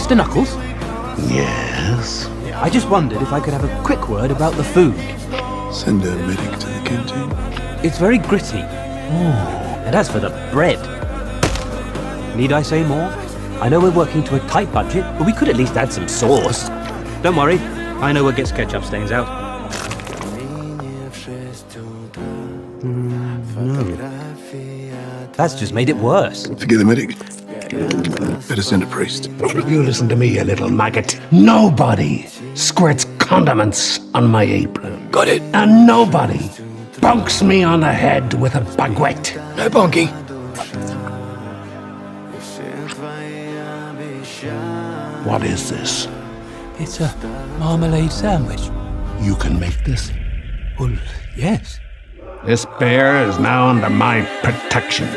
Mr. Knuckles? Yes? I just wondered if I could have a quick word about the food. Send a medic to the canteen. It's very gritty. And as for the bread... Need I say more? I know we're working to a tight budget, but we could at least add some sauce. Don't worry, I know what gets ketchup stains out. That's just made it worse. Forget the medic. Better send a priest. You listen to me, you little maggot. Nobody squirts condiments on my apron. Got it. And nobody bonks me on the head with a baguette. No bonky. What is this? It's a marmalade sandwich. You can make this? Well, yes. This bear is now under my protection.